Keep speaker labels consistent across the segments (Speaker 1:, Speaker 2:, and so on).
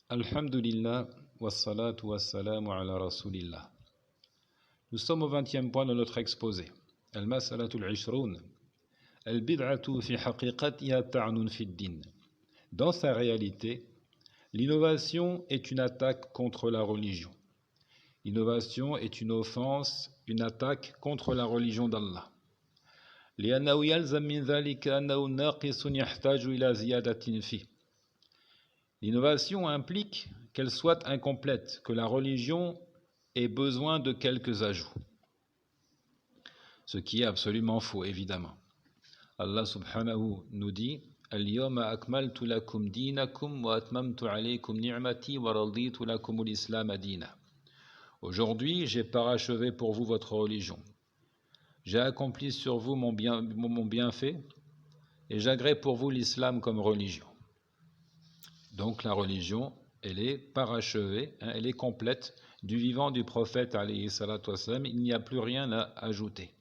Speaker 1: Alhamdulillah, wassalatu wassalamu ala rasulillah. Nous sommes au 20e point de notre exposé. Al-Mas'alatul Ishroun. Al-Bid'atu fi haqiqatiha ta'nun fi ad-din. Dans sa réalité, l'innovation est une attaque contre la religion. L'innovation est une offense, une attaque contre la religion d'Allah. لأنه يلزم من ذلك أنه ناقص يحتاج إلى زيادة فيه. L'innovation implique qu'elle soit incomplète, que la religion ait besoin de quelques ajouts. Ce qui est absolument faux, évidemment. Allah subhanahu nous dit Al-yawma akmaltu lakum dinakum wa atmamtu alaykum ni'mati wa raditu lakum al-islam dina. Aujourd'hui, j'ai parachevé pour vous votre religion. J'ai accompli sur vous mon bienfait et j'agrée pour vous l'islam comme religion. Donc la religion, elle est parachevée, elle est complète. Du vivant du prophète, alayhi salatu wassalam, il n'y a plus rien à ajouter.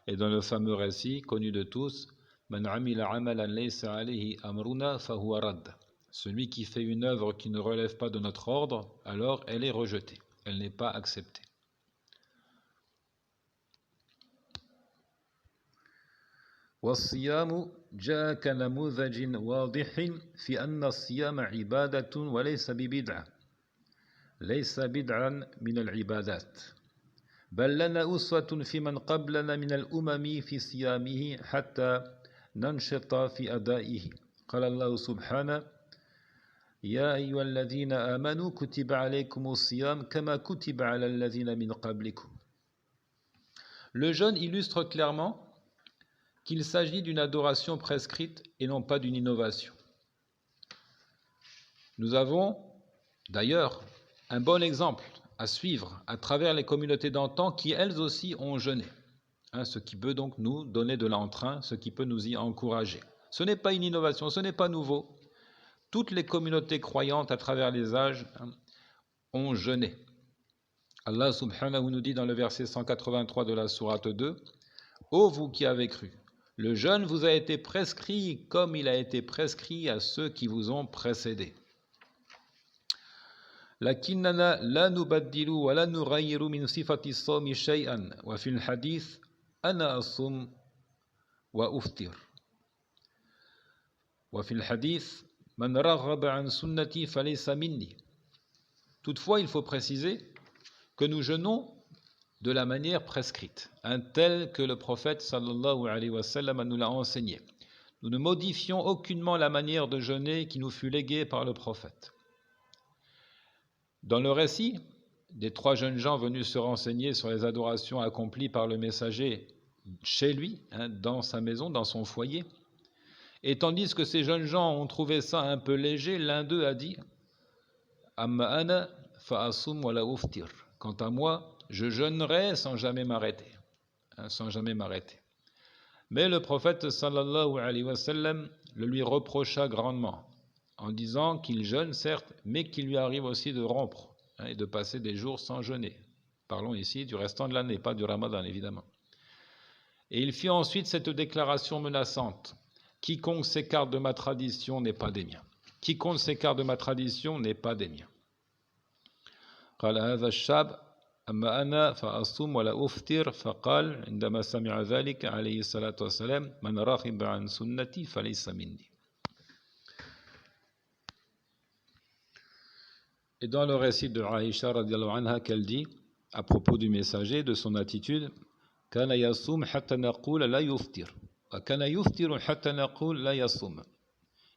Speaker 1: Et dans le fameux récit connu de tous, Man amila amalan laysa alayhi amruna fahuwa radd. Celui qui fait une œuvre qui ne relève pas de notre ordre, alors elle est rejetée, elle n'est pas acceptée. والصيام جاء كنموذج واضح في أن الصيام عبادة وليس ببدعة ليس بدعا من العبادات بل لنا أسوة في من قبلنا من الأمم في صيامه حتى ننشط في أدائه قال الله سبحانه يا أيها الذين آمنوا كتب عليكم الصيام كما كتب على الذين من قبلكم. Le jeûne illustre clairement qu'il s'agit d'une adoration prescrite et non pas d'une innovation. Nous avons d'ailleurs un bon exemple à suivre à travers les communautés d'antan qui elles aussi ont jeûné, ce qui peut donc nous donner de l'entrain, ce qui peut nous y encourager. Ce n'est pas une innovation, ce n'est pas nouveau. Toutes les communautés croyantes à travers les âges ont jeûné. Allah subhanahu nous dit dans le verset 183 de la sourate 2 « Ô vous qui avez cru ! Le jeûne vous a été prescrit comme il a été prescrit à ceux qui vous ont précédés. لكننا لا نبدل ولا نغير من صفة الصوم شيئا وفي الحديث أنا أصوم وأفطر وفي الحديث من رغب عن سنتي فليس مني. Toutefois, il faut préciser que nous jeûnons de la manière prescrite, telle que le prophète sallallahu alayhi wa sallam nous l'a enseigné. Nous ne modifions aucunement la manière de jeûner qui nous fut léguée par le prophète. Dans le récit des 3 jeunes gens venus se renseigner sur les adorations accomplies par le messager chez lui, dans sa maison, dans son foyer, et tandis que ces jeunes gens ont trouvé ça un peu léger, l'un d'eux a dit « Amma ana fa'asum wa la uftir » Quant à moi, je jeûnerai sans jamais m'arrêter. Mais le prophète sallallahu alayhi wa sallam le lui reprocha grandement en disant qu'il jeûne certes, mais qu'il lui arrive aussi de rompre et de passer des jours sans jeûner. Parlons ici du restant de l'année, pas du ramadan évidemment. Et il fit ensuite cette déclaration menaçante. Quiconque s'écarte de ma tradition n'est pas des miens. Quiconque s'écarte de ma tradition n'est pas des miens. قال هذا الشاب أما أنا فأصوم ولا أفطر فقال عندما سمع ذلك عليه الصلاة والسلام من راغب عن سنتي فليس مني. Et dans le récit de Aïcha radiallahu anha qu'elle dit à propos du messager, de son attitude كان يصوم حتى نقول لا يفطر وكان يفطر حتى نقول لا يصوم.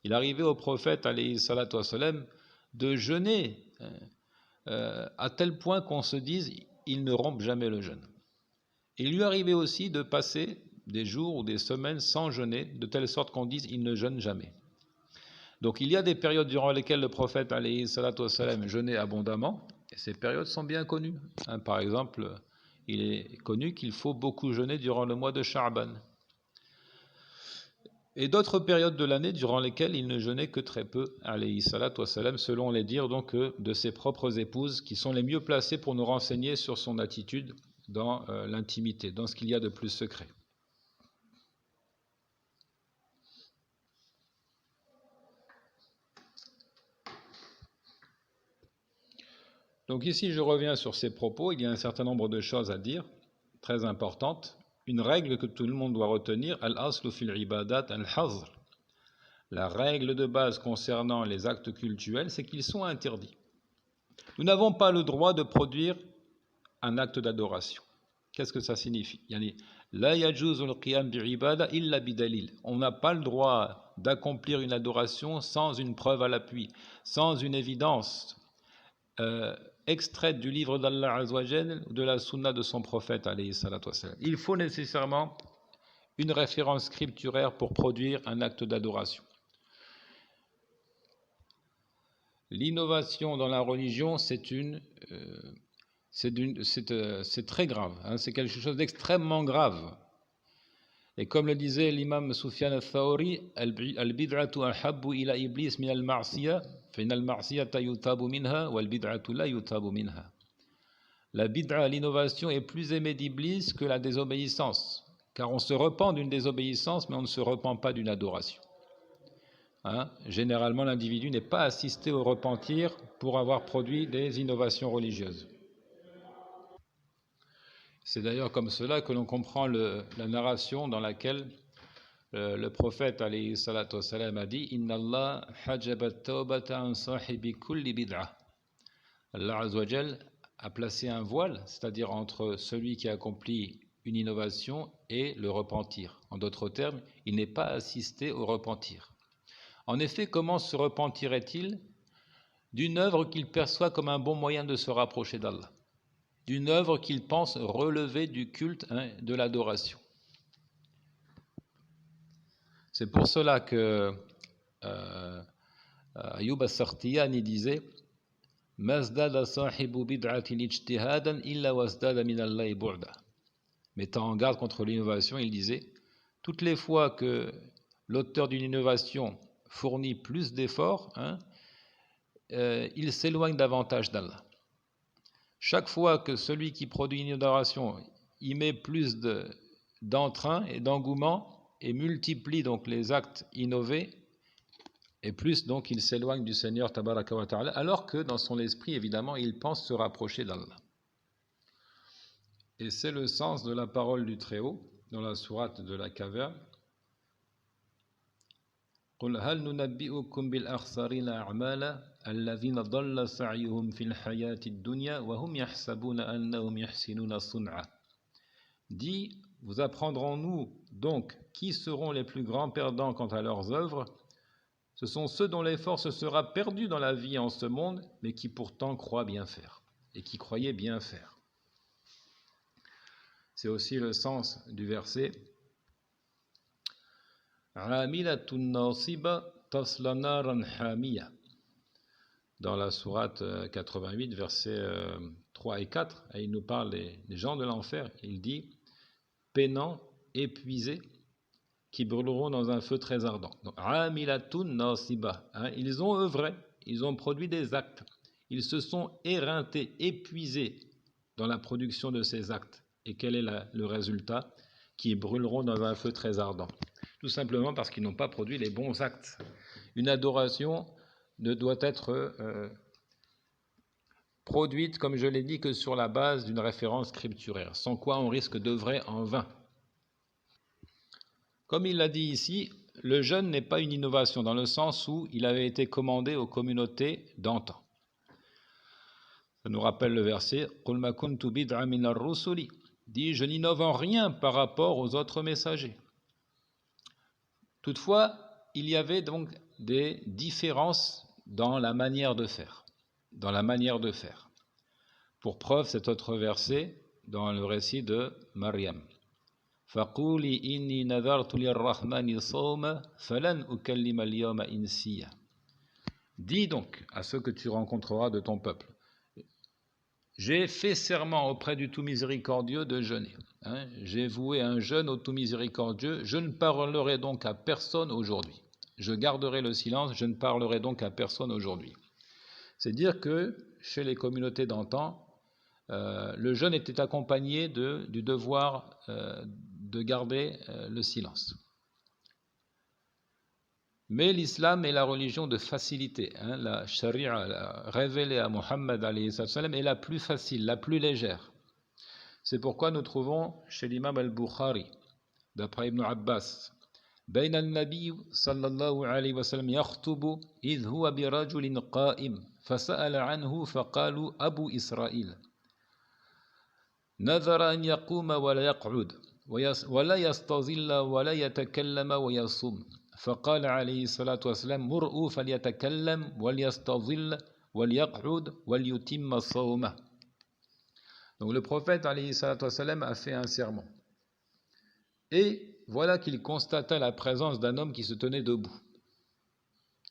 Speaker 1: Il arrivait au prophète alayhi salatu wassalam de jeûner à tel point qu'on se dise il ne rompt jamais le jeûne. Il lui arrivait aussi de passer des jours ou des semaines sans jeûner, de telle sorte qu'on dise il ne jeûne jamais. Donc il y a des périodes durant lesquelles le prophète alayhi salatu wassalam jeûnait abondamment, et ces périodes sont bien connues. Par exemple, il est connu qu'il faut beaucoup jeûner durant le mois de Sha'ban. Et d'autres périodes de l'année durant lesquelles il ne jeûnait que très peu, alayhi salatu wassalam, selon les dires donc de ses propres épouses, qui sont les mieux placées pour nous renseigner sur son attitude dans l'intimité, dans ce qu'il y a de plus secret. Donc ici, je reviens sur ces propos. Il y a un certain nombre de choses à dire, très importantes. Une règle que tout le monde doit retenir, al-aslu fil ibadat al-hazr. La règle de base concernant les actes cultuels, c'est qu'ils sont interdits. Nous n'avons pas le droit de produire un acte d'adoration. Qu'est-ce que ça signifie? La yajuzul qiyam bi'ibada illa bidalil. On n'a pas le droit d'accomplir une adoration sans une preuve à l'appui, sans une évidence extraite du livre d'Allah Azzawajal ou de la sunna de son prophète alayhi salatu wassalam. Il faut nécessairement une référence scripturaire pour produire un acte d'adoration. L'innovation dans la religion, c'est très grave, hein, c'est quelque chose d'extrêmement grave. Et comme le disait l'imam Sufyan al-Thawri, al-bid'atu ahabbu ila iblis min al-ma'siyah, fa inna al-ma'siyata yutabu minha wal bid'atu la yutabu minha. La bid'a, l'innovation, est plus aimée d'Iblis que la désobéissance, car on se repent d'une désobéissance, mais on ne se repent pas d'une adoration. Hein? Généralement, l'individu n'est pas assisté au repentir pour avoir produit des innovations religieuses. C'est d'ailleurs comme cela que l'on comprend la narration dans laquelle le prophète alayhi salatu wassalam a dit « Inna Allah hajaba tawbata an sahibi kulli bid'a » Allah Azzawajal a placé un voile, c'est-à-dire entre celui qui accomplit une innovation et le repentir. En d'autres termes, il n'est pas assisté au repentir. En effet, comment se repentirait-il d'une œuvre qu'il perçoit comme un bon moyen de se rapprocher d'Allah, d'une œuvre qu'il pense relever du culte, hein, de l'adoration? C'est pour cela que Ayyub as-Sakhtiyani disait « Mazdada sahibu bid'atin ijtihadan illa wasdada min Allahi bu'da » Mettant en garde contre l'innovation, il disait « Toutes les fois que l'auteur d'une innovation fournit plus d'efforts, hein, il s'éloigne davantage d'Allah. Chaque fois que celui qui produit une innovation y met plus d'entrain et d'engouement et multiplie donc les actes innovés, et plus donc il s'éloigne du Seigneur Tabaraka wa Ta'ala, alors que dans son esprit, évidemment, il pense se rapprocher d'Allah. Et c'est le sens de la parole du Très-Haut dans la sourate de la caverne. قل هل ننبئكم بالأخسرين أعمالا الذين ضل سعيهم في الحياة الدنيا وهم يحسبون أنهم يحسنون صنعا. Dit, vous apprendrons-nous donc qui seront les plus grands perdants quant à leurs œuvres? Ce sont ceux dont l'effort se sera perdu dans la vie en ce monde, mais qui pourtant croient bien faire, et qui croyaient bien faire. C'est aussi le sens du verset Amilatun nasiba tasla naran hamiya. Dans la sourate 88, versets 3 et 4, et il nous parle des gens de l'enfer. Il dit peinants, épuisés, qui brûleront dans un feu très ardent. Donc, Amilatun nasiba, hein, ils ont œuvré, ils ont produit des actes, ils se sont éreintés, épuisés dans la production de ces actes. Et quel est le résultat? Qui brûleront dans un feu très ardent. Tout simplement parce qu'ils n'ont pas produit les bons actes. Une adoration ne doit être produite, comme je l'ai dit, que sur la base d'une référence scripturaire, sans quoi on risque d'œuvrer en vain. Comme il l'a dit ici, le jeûne n'est pas une innovation, dans le sens où il avait été commandé aux communautés d'antan. Ça nous rappelle le verset « Qul ma kuntu bid'a min ar-rusuli » dit « Je n'innove en rien par rapport aux autres messagers ». Toutefois, il y avait donc des différences dans la manière de faire. Pour preuve, cet autre verset dans le récit de Maryam. فَقُولِي إِنِّي نَذَرْتُ لِلرَّحْمَنِ صَوْمًا فَلَنْ أُكَلِّمَ الْيَوْمَ إِنْسِيًّا. Dis donc à ceux que tu rencontreras de ton peuple, j'ai fait serment auprès du tout miséricordieux de jeûner. Hein, j'ai voué un jeûne au tout miséricordieux, je ne parlerai donc à personne aujourd'hui. Je garderai le silence, je ne parlerai donc à personne aujourd'hui. C'est dire que chez les communautés d'antan, le jeûne était accompagné du devoir de garder le silence. Mais l'islam est la religion de facilité. La charia révélée à Muhammad alayhi salam est la plus facile, la plus légère. C'est pourquoi nous trouvons chez l'imam al-Bukhari, d'après Ibn Abbas, بين النبي صلى الله عليه وسلم يخطب إذ هو برجل قائم فسأل عنه فقالوا أبو إسرائيل نذر أن يقوم ولا يقعد ولا يستظل ولا يتكلم ويصوم فقال عليه الصلاة والسلام مرءوا فليتكلم وليستظل وليقعد وليتم صومه. Donc le prophète alayhi salatu wassalam a fait un serment. Et voilà qu'il constata la présence d'un homme qui se tenait debout.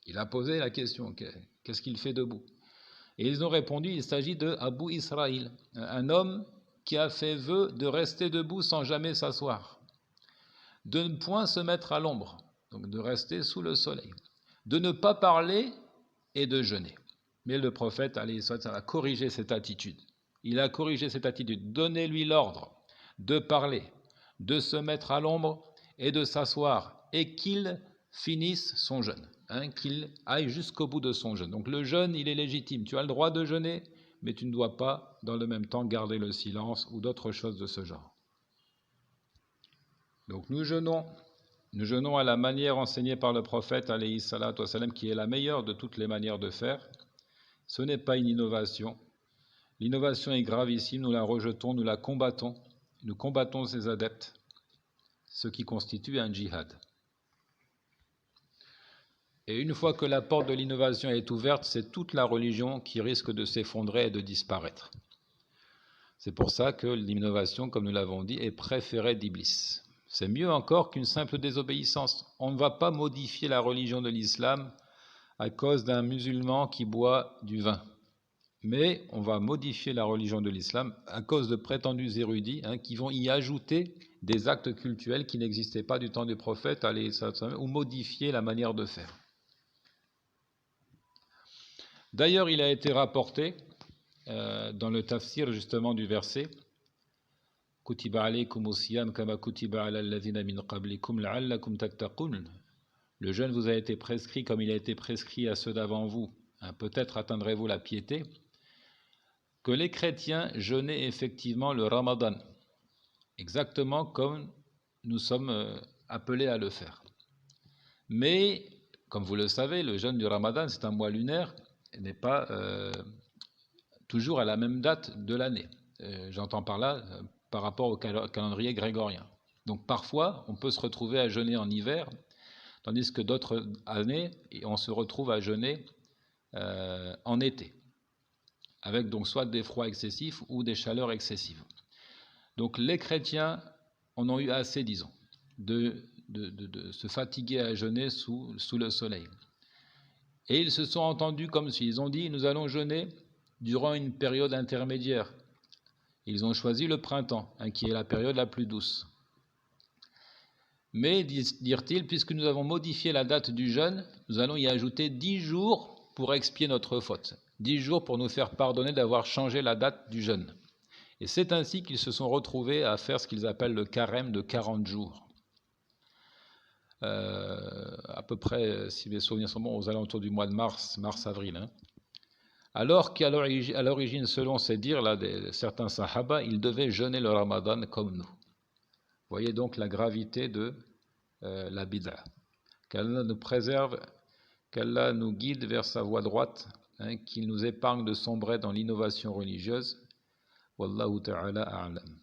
Speaker 1: Il a posé la question, qu'est-ce qu'il fait debout? Et ils ont répondu, il s'agit de Abu Israël, un homme qui a fait vœu de rester debout sans jamais s'asseoir, de ne point se mettre à l'ombre, donc de rester sous le soleil, de ne pas parler et de jeûner. Mais le prophète a corrigé cette attitude. Il a corrigé cette attitude. Donnez-lui l'ordre de parler, de se mettre à l'ombre et de s'asseoir, et qu'il finisse son jeûne, qu'il aille jusqu'au bout de son jeûne. Donc le jeûne, il est légitime. Tu as le droit de jeûner, mais tu ne dois pas, dans le même temps, garder le silence ou d'autres choses de ce genre. Donc nous jeûnons à la manière enseignée par le prophète, alayhi salatu wassalam, qui est la meilleure de toutes les manières de faire. Ce n'est pas une innovation. L'innovation est gravissime, nous la rejetons, nous la combattons. Nous combattons ces adeptes, ce qui constitue un djihad. Et une fois que la porte de l'innovation est ouverte, c'est toute la religion qui risque de s'effondrer et de disparaître. C'est pour ça que l'innovation, comme nous l'avons dit, est préférée d'Iblis. C'est mieux encore qu'une simple désobéissance. On ne va pas modifier la religion de l'islam à cause d'un musulman qui boit du vin. Mais on va modifier la religion de l'islam à cause de prétendus érudits qui vont y ajouter des actes cultuels qui n'existaient pas du temps du prophète, ou modifier la manière de faire. D'ailleurs, il a été rapporté dans le tafsir justement du verset Kutiba alaykumus siyam kama kutiba ala alladhina min qablikum la'allakum tattaqun. Le jeûne vous a été prescrit comme il a été prescrit à ceux d'avant vous. Peut-être atteindrez-vous la piété. Que les chrétiens jeûnaient effectivement le Ramadan, exactement comme nous sommes appelés à le faire. Mais, comme vous le savez, le jeûne du Ramadan, c'est un mois lunaire, et n'est pas toujours à la même date de l'année. J'entends par là par rapport au calendrier grégorien. Donc parfois, on peut se retrouver à jeûner en hiver, tandis que d'autres années, on se retrouve à jeûner en été, avec donc soit des froids excessifs ou des chaleurs excessives. Donc les chrétiens en ont eu assez, disons, de se fatiguer à jeûner sous le soleil. Et ils se sont entendus comme suit. Ils ont dit, nous allons jeûner durant une période intermédiaire. Ils ont choisi le printemps, qui est la période la plus douce. Mais, dirent-ils, puisque nous avons modifié la date du jeûne, nous allons y ajouter 10 jours pour expier notre faute. 10 jours pour nous faire pardonner d'avoir changé la date du jeûne. Et c'est ainsi qu'ils se sont retrouvés à faire ce qu'ils appellent le carême de 40 jours. À peu près, si mes souvenirs sont bons, aux alentours du mois de mars-avril. Alors qu'à l'origine, selon ces dires-là de certains sahaba, ils devaient jeûner le ramadan comme nous. Voyez donc la gravité de la bid'a. Qu'Allah nous préserve, qu'Allah nous guide vers sa voie droite, qu'il nous épargne de sombrer dans l'innovation religieuse. Wallahu ta'ala a'lam.